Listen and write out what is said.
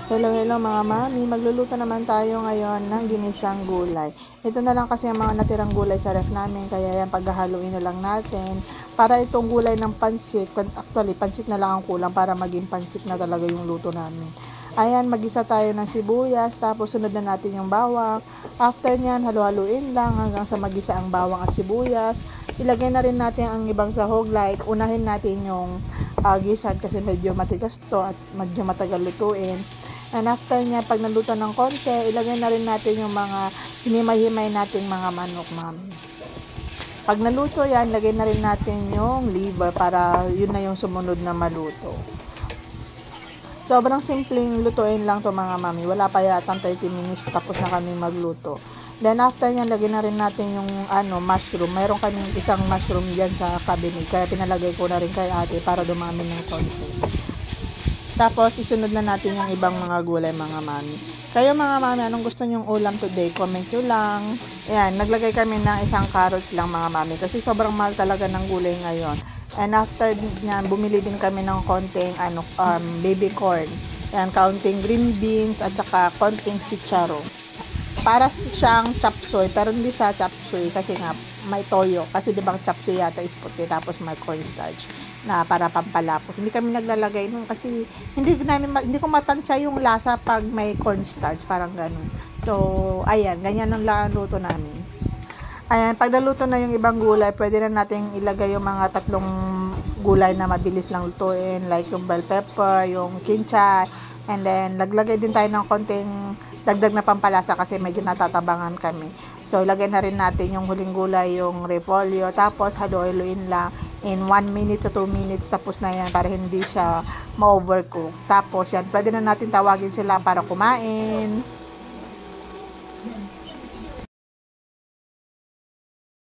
Hello, hello mga mami. Magluluto naman tayo ngayon ng ginisang gulay. Ito na lang kasi ang mga natirang gulay sa ref namin, kaya yan paghahaluin na lang natin. Para itong gulay ng pansit, actually pansit na lang ang kulang para maging pansit na talaga yung luto namin. Ayan, magisa tayo ng sibuyas, tapos sunod na natin yung bawang. After nyan, halu-haluin lang hanggang sa magisa ang bawang at sibuyas. Ilagay na rin natin ang ibang sahog, like unahin natin yung gisad kasi medyo matigas to at medyo matagal lutuin. And after niya, pag naluto ng konti, ilagay na rin natin yung mga hinimay-himay nating mga manok, mami. Pag naluto yan, lagay na rin natin yung liver para yun na yung sumunod na maluto. Sobrang simpleng lutuin lang to mga mami. Wala pa yatang 30 minutes tapos na kami magluto. Then after niyan, lagay na rin natin yung mushroom. Mayroon kaming isang mushroom diyan sa cabinet. Kaya pinalagay ko na rin kay ate para dumami ng konti. Tapos, isunod na natin yung ibang mga gulay, mga mami. Kayo, mga mami, anong gusto nyong ulam today? Comment nyo lang. Ayan, naglagay kami ng isang carrots lang, mga mami. Kasi sobrang mahal talaga ng gulay ngayon. And after nyan, bumili din kami ng konting baby corn. Ayan, counting green beans at saka konting chicharo. Para siyang chop suey, pero hindi sa chop suey kasi nga may toyo. Kasi di ba chop suey yata is puti, tapos may cornstarch na para pampalapos. Hindi kami naglalagay nun kasi hindi ko matansya yung lasa pag may cornstarch, parang ganun. So, ayan, ganyan lang ang luto namin. Ayan, pag naluto na yung ibang gulay, pwede na nating ilagay yung mga tatlong gulay na mabilis lang lutuin, like yung bell pepper, yung kinchay, and then naglagay din tayo ng konting dagdag na pampalasa kasi medyo natatabangan kami. So, ilagay na rin natin yung huling gulay, yung repolyo, tapos haluin lang in 1 minute to 2 minutes, tapos na yan para hindi siya ma-overcook. Tapos yan, pwede na natin tawagin sila para kumain.